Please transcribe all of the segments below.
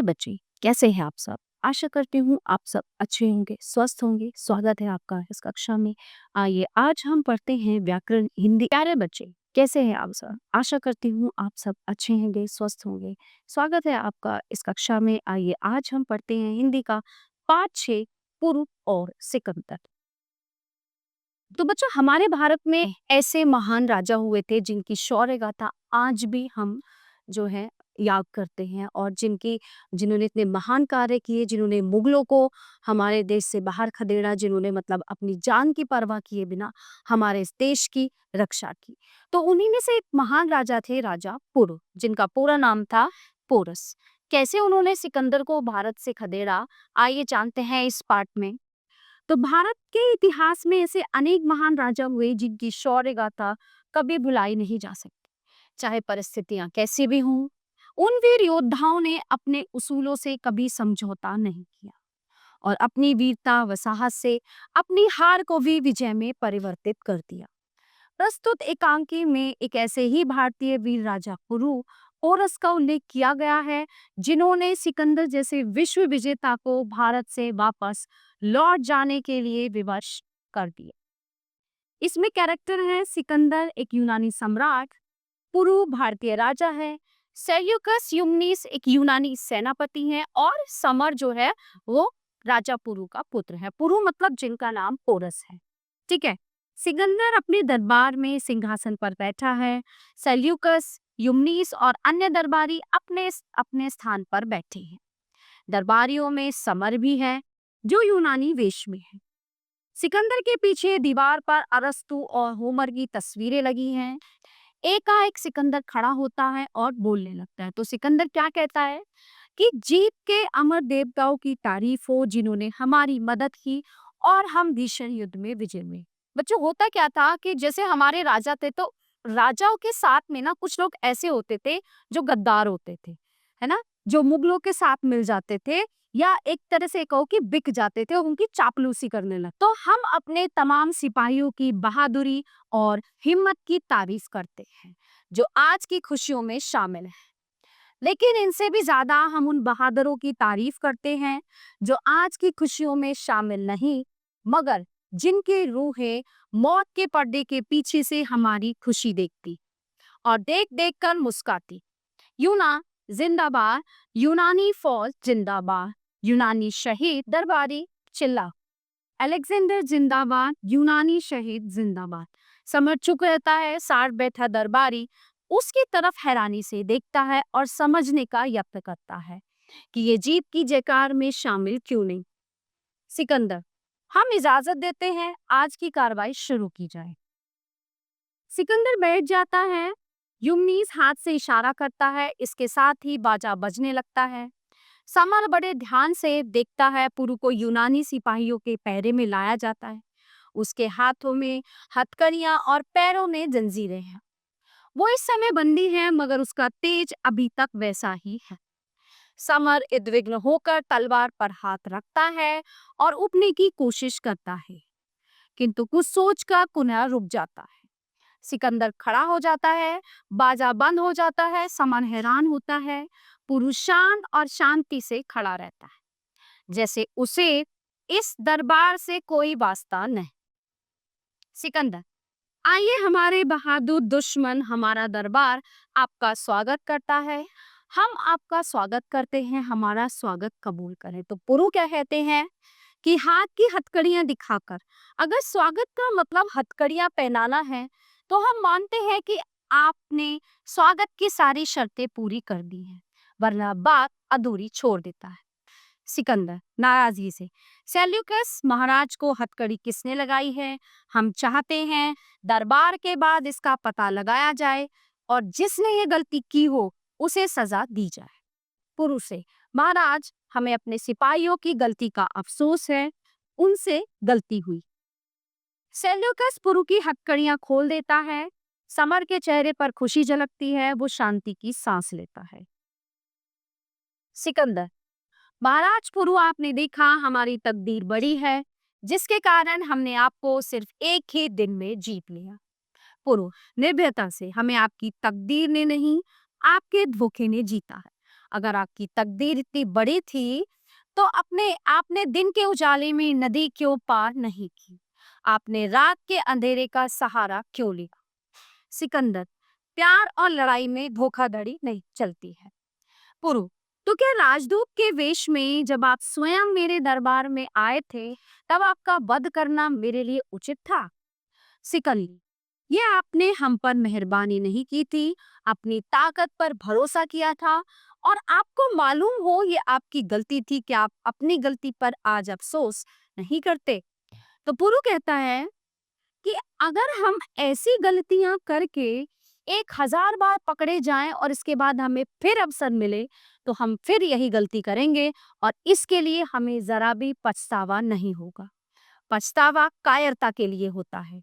बच्चे, कैसे हैं आप सब? आशा करती हूँ आप सब अच्छे होंगे, स्वस्थ होंगे। स्वागत है आपका इस कक्षा में। आइए आज हम पढ़ते हैं व्याकरण हिंदी। प्यारे बच्चे, कैसे हैं आप सब? आशा करती हूँ आप सब अच्छे होंगे, स्वस्थ होंगे। स्वागत है आपका इस कक्षा में। आइए आज हम पढ़ते हैं हिंदी का पाठ 6 पूर्व और सिकंदर। तो बच्चों, हमारे भारत में ऐसे महान राजा हुए थे जिनकी शौर्य गाथा आज भी हम जो है याद करते हैं, और जिन्होंने इतने महान कार्य किए, जिन्होंने मुगलों को हमारे देश से बाहर खदेड़ा, जिन्होंने मतलब अपनी जान की परवाह किए बिना हमारे इस देश की रक्षा की। तो उन्हीं में से एक महान राजा थे, राजा पुरु, जिनका पूरा नाम था पोरस। कैसे उन्होंने सिकंदर को भारत से खदेड़ा, आइए जानते हैं इस पाठ में। तो भारत के इतिहास में ऐसे अनेक महान राजा हुए जिनकी शौर्य गाथा कभी भुलाई नहीं जा सकती, चाहे परिस्थितियां कैसी भी हों। उन वीर योद्धाओं ने अपने उसूलों से कभी समझौता नहीं किया और अपनी वीरता व साहस से अपनी हार को भी विजय में परिवर्तित कर दिया। प्रस्तुत एकांकी में एक ऐसे ही भारतीय वीर राजा पुरु पोरस का उल्लेख किया गया है, जिन्होंने सिकंदर जैसे विश्व विजेता को भारत से वापस लौट जाने के लिए विवश कर दिया। इसमें कैरेक्टर है सिकंदर एक यूनानी सम्राट, पुरु भारतीय राजा है, सेल्यूकस यूमनीस एक यूनानी सेनापति है, और समर जो है वो राजा पुरु का पुत्र है। पुरु मतलब जिनका नाम पोरस है। ठीक है। सिकंदर अपने दरबार में सिंहासन पर बैठा है। सेल्यूकस, यूमनीस और अन्य दरबारी अपने अपने स्थान पर बैठे हैं। दरबारियों में समर भी है, जो यूनानी वेश में है। सिकंदर के पीछे दीवार पर अरस्तु और होमर की तस्वीरें लगी हैं। एकाएक सिकंदर खड़ा होता है और बोलने लगता है। तो सिकंदर क्या कहता है कि जीत के अमर देवताओं की तारीफ हो, जिन्होंने हमारी मदद की और हम भीषण युद्ध में विजय हुए। बच्चों, होता क्या था कि जैसे हमारे राजा थे, तो राजाओं के साथ में ना कुछ लोग ऐसे होते थे जो गद्दार होते थे, है ना, जो मुगलों के साथ मिल जाते थे, या एक तरह से कहो कि बिक जाते थे और उनकी चापलूसी करने लगे। तो हम अपने तमाम सिपाहियों की बहादुरी और हिम्मत की तारीफ करते हैं, जो आज की खुशियों में शामिल है। लेकिन इनसे भी ज्यादा हम उन बहादुरों की तारीफ करते हैं जो आज की खुशियों में शामिल नहीं, मगर जिनकी रूहें मौत के पर्दे के पीछे से हमारी खुशी देखती और देख देख कर मुस्काती। यूना जिंदाबाद, यूनानी फौज जिंदाबाद, यूनानी शहीद दरबारी चिल्ला, अलेक्जेंडर जिंदाबाद, यूनानी शहीद जिंदाबाद। समझ चुक रहता है, साथ बैठा दरबारी उसकी तरफ हैरानी से देखता है और समझने का यत्न करता है कि ये जीत की जयकार में शामिल क्यों नहीं। सिकंदर, हम इजाजत देते हैं, आज की कार्रवाई शुरू की जाए। सिकंदर बैठ जाता है। युमनीस हाथ से इशारा करता है, इसके साथ ही बाजा बजने लगता है। समर बड़े ध्यान से देखता है। पुरु को यूनानी सिपाहियों के पहरे में लाया जाता है। उसके हाथों में हथकड़ियां और पैरों में जंजीरें हैं। वो इस समय बंदी है, मगर उसका तेज अभी तक वैसा ही है। समर उद्विग्न होकर तलवार पर हाथ रखता है और उठने की कोशिश करता है, किंतु कुछ सोचकर पुनः रुक जाता है। सिकंदर खड़ा हो जाता है, बाजा बंद हो जाता है। समर हैरान होता है। पुरुष शांत और शांति से खड़ा रहता है, जैसे उसे इस दरबार से कोई वास्ता नहीं। सिकंदर, आइए, हमारे बहादुर दुश्मन, हमारा दरबार आपका स्वागत करता है। हम आपका स्वागत करते हैं, हमारा स्वागत कबूल करें। तो पुरु क्या कहते हैं कि हाथ की हथकड़ियां दिखाकर, अगर स्वागत का मतलब हथकड़ियां पहनाना है, तो हम मानते हैं कि आपने स्वागत की सारी शर्तें पूरी कर दी हैं, वरना बात अधूरी छोड़ देता है। सिकंदर नाराजगी से, सेल्यूकस महाराज को हथकड़ी किसने लगाई है? हम चाहते हैं दरबार के बाद इसका पता लगाया जाए और जिसने ये गलती की हो उसे सजा दी जाए। पुरुष से, महाराज, हमें अपने सिपाहियों की गलती का अफसोस है, उनसे गलती हुई। सेल्यूकस पुरु की हथकड़ियां खोल देता है। समर के चेहरे पर खुशी झलकती है, वो शांति की सांस लेता है। सिकंदर, महाराज पुरु, आपने देखा हमारी तकदीर बड़ी है, जिसके कारण हमने आपको सिर्फ एक ही दिन में जीत लिया। पुरु निर्भयता से, हमें आपकी तकदीर ने नहीं, आपके धोखे ने जीता है। अगर आपकी तकदीर इतनी बड़ी थी, तो अपने आपने दिन के उजाले में नदी क्यों पार नहीं की? आपने रात के अंधेरे का सहारा क्यों लिया? सिकंदर, प्यार और लड़ाई में धोखाधड़ी नहीं चलती है। पुरु, तो क्या राजदूत के वेश में जब आप स्वयं मेरे दरबार में आए थे, तब आपका वध करना मेरे लिए उचित था? सिकंदर, ये आपने हम पर मेहरबानी नहीं की थी, अपनी ताकत पर भरोसा किया था, और आपको मालूम हो ये आपकी गलती थी कि आप अपनी गलती पर आज अफसोस नहीं करते। तो पुरु कहता है कि अगर हम ऐसी गलतियां करके 1000 बार पकड़े जाएं और इसके बाद हमें फिर अवसर मिले, तो हम फिर यही गलती करेंगे, और इसके लिए हमें जरा भी पछतावा नहीं होगा। पछतावा कायरता के लिए होता है,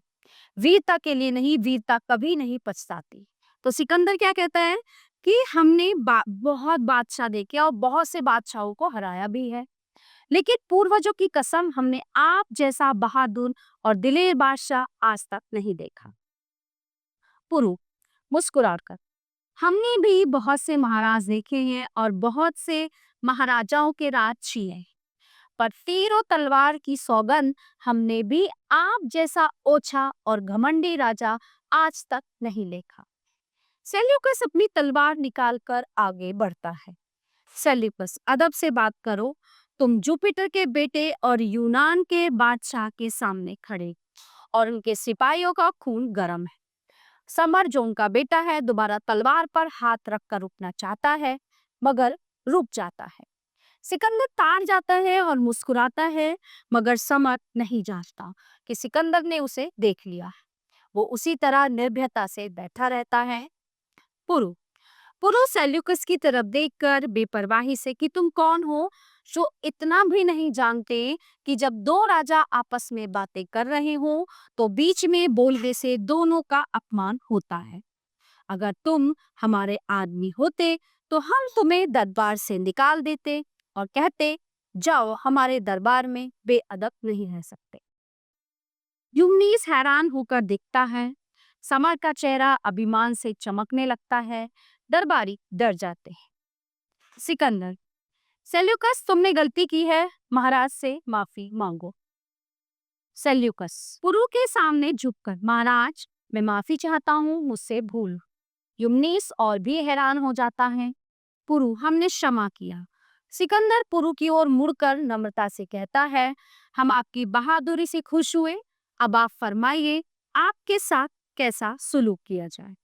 वीरता के लिए नहीं। वीरता कभी नहीं पछताती। तो सिकंदर क्या कहता है कि हमने बहुत बादशाह देखे और बहुत से बादशाहों को हराया भी है, लेकिन पूर्वजों की कसम हमने आप जैसा बहादुर और दिलेर बादशाह आज तक नहीं देखा। पुरु मुस्कुराकर, हमने भी बहुत से महाराज देखे हैं और बहुत से महाराजाओं के राज छिए हैं, पर तीर और तलवार की सौगंध हमने भी आप जैसा ओछा और घमंडी राजा आज तक नहीं देखा। सेल्यूकस अपनी तलवार निकालकर आगे बढ़ता है। सेल्यूकस, अदब से बात करो, तुम जुपिटर के बेटे और यूनान के बादशाह के सामने खड़े, और उनके सिपाहियों का खून गर्म है। समर, जो उनका बेटा है, दोबारा तलवार पर हाथ रखकर रुकना चाहता है, मगर रुक जाता है। सिकंदर तार जाता है और मुस्कुराता है, मगर समर नहीं जानता कि सिकंदर ने उसे देख लिया है। वो उसी तरह निर्भयता से बैठा रहता है। पुरु पुरु सेल्यूकस की तरफ देखकर बेपरवाही से कि तुम कौन हो, जो इतना भी नहीं जानते कि जब दो राजा आपस में बातें कर रहे हो, तो बीच में बोलने से दोनों का अपमान होता है। अगर तुम हमारे आदमी होते, तो हम तुम्हें दरबार से निकाल देते और कहते, जाओ, हमारे दरबार में बेअदब नहीं रह सकते। यूनिस हैरान होकर देखता है। समर का चेहरा अभिमान से चमकने लगता है। दरबारी डर जाते हैं। सिकंदर, सेल्यूकस, तुमने गलती की है, महाराज से माफी मांगो। सेल्यूकस पुरु के सामने झुककर, महाराज, मैं माफी चाहता हूँ, मुझसे भूल। यूनिस और भी हैरान हो जाता है। पुरु, हमने क्षमा किया। सिकंदर पुरु की ओर मुड़कर नम्रता से कहता है, हम आपकी बहादुरी से खुश हुए। अब आप फरमाइए, आपके साथ कैसा सुलूक किया जाए?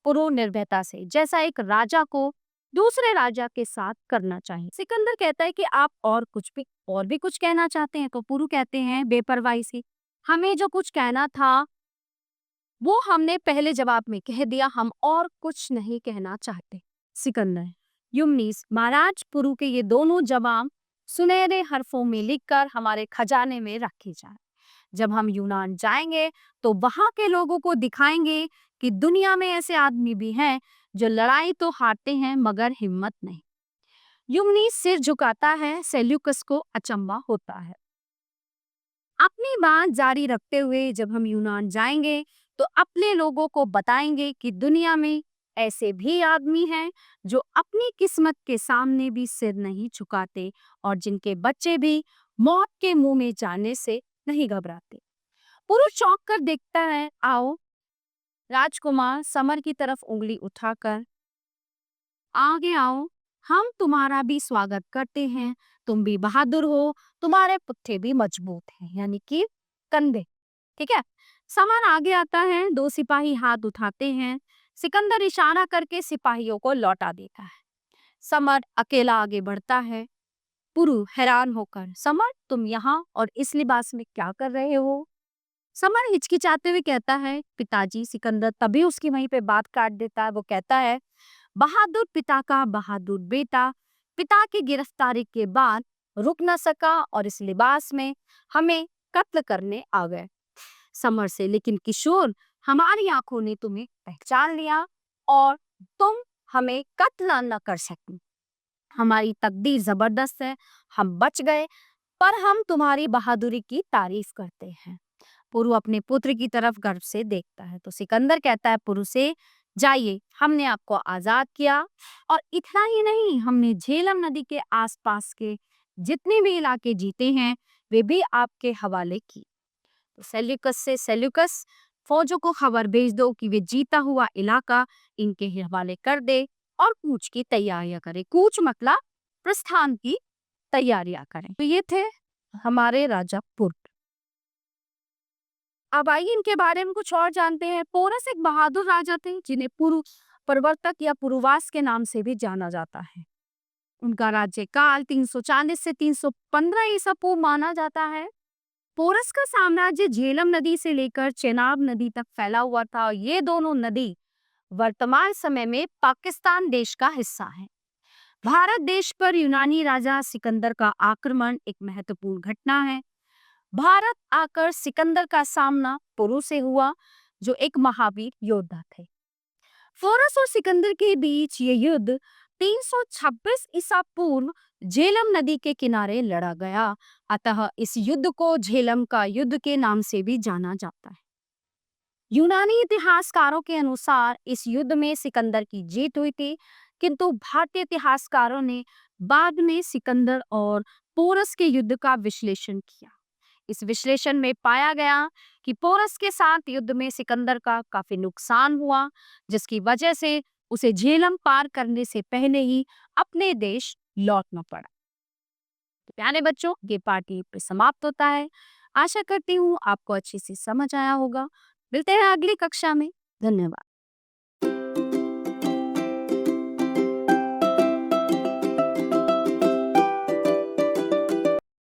पुरु निर्भयता से, जैसा एक राजा को दूसरे राजा के साथ करना चाहिए। सिकंदर कहता है कि आप और भी कुछ कहना चाहते हैं? तो पुरु कहते हैं बेपरवाही से, हमें जो कुछ कहना था वो हमने पहले जवाब में कह दिया, हम और कुछ नहीं कहना चाहते। सिकंदर, यूनिस, महाराज, पुरु के ये दोनों जवाब सुनहरे हरफों में लिखकर हमारे खजाने में रखे जाए। जब हम यूनान जाएंगे, तो वहां के लोगों को दिखाएंगे कि दुनिया में ऐसे आदमी भी हैं जो लड़ाई तो हारते हैं, मगर हिम्मत नहीं। यूनिस सिर झुकाता है। सेल्यूकस को अचंभा होता है। अपनी बात जारी रखते हुए, जब हम यूनान जाएंगे, तो अपने लोगों को बताएंगे कि दुनिया में ऐसे भी आदमी हैं जो अपनी किस्मत के सामने भी सिर नहीं झुकाते, और जिनके बच्चे भी मौत के मुंह में जाने से नहीं घबराते। पुरुष चौंक कर देखता है। आओ राजकुमार, समर की तरफ उंगली उठाकर, आगे आओ, हम तुम्हारा भी स्वागत करते हैं। तुम भी बहादुर हो, तुम्हारे पुट्ठे भी मजबूत हैं, यानी कि कंधे। ठीक है। समर आगे आता है। दो सिपाही हाथ उठाते हैं। सिकंदर इशारा करके सिपाहियों को लौटा देता है। समर अकेला आगे बढ़ता है। पुरु हैरान होकर, समर, तुम यहाँ और इस लिबास में क्या कर रहे हो? समर हिचकिचाते हुए कहता है, पिताजी। सिकंदर तभी उसकी वहीं पे बात काट देता है। वो कहता है, बहादुर पिता का बहादुर बेटा पिता की गिरफ्तारी के बाद रुक न सका और इस लिबास में हमें कत्ल करने आ गए। समर से, लेकिन किशोर, हमारी आंखों ने तुम्हें पहचान लिया और तुम हमें कत्ल न कर सकी। हमारी तकदीर जबरदस्त है, हम बच गए, पर हम तुम्हारी बहादुरी की तारीफ करते हैं। पुरु अपने पुत्र की तरफ गर्व से देखता है। तो सिकंदर कहता है पुरु से, जाइए, हमने आपको आजाद किया और इतना ही नहीं, हमने झेलम नदी के आसपास के जितने भी इलाके जीते हैं वे भी आपके हवाले किए। तो सेल्यूकस से सेल्यूकस फौजों को खबर भेज दो कि वे जीता हुआ इलाका इनके हवाले कर दे और कूच की तैयारियां करें। कूच मतलब प्रस्थान की तैयारियां करें। तो ये थे हमारे राजा पुर। अब आइए इनके बारे में कुछ और जानते हैं। पोरस एक बहादुर राजा थे जिन्हें पूर्व प्रवर्तक या पुरुवास के नाम से भी जाना जाता है। उनका राज्यकाल 340 से 315 ईसा पूर्व माना जाता है। पोरस का साम्राज्य झेलम नदी से लेकर चेनाब नदी तक फैला हुआ था और ये दोनों नदी वर्तमान समय में पाकिस्तान देश का हिस्सा है। भारत देश पर यूनानी राजा सिकंदर का आक्रमण एक महत्वपूर्ण घटना है। भारत आकर सिकंदर का सामना पुरु से हुआ जो एक महावीर योद्धा थे। पोरस और सिकंदर के बीच ये युद्ध 326 ईसा पूर्व झेलम नदी के किनारे लड़ा गया। अतः इस युद्ध को झेलम का युद्ध के नाम से भी जाना जाता है। यूनानी इतिहासकारों के अनुसार इस युद्ध में सिकंदर की जीत हुई थी, किंतु भारतीय इतिहासकारों ने बाद में सिकंदर और पोरस के युद्ध का विश्लेषण किया। इस विश्लेषण में पाया गया कि पोरस के साथ युद्ध में सिकंदर का काफी नुकसान हुआ, जिसकी वजह से उसे झेलम पार करने से पहले ही अपने देश लौटना पड़ा। तो प्यारे बच्चों, ये पार्ट यहीं पे समाप्त होता है। आशा करती हूँ आपको अच्छी से समझ आया होगा। मिलते हैं अगली कक्षा में। धन्यवाद।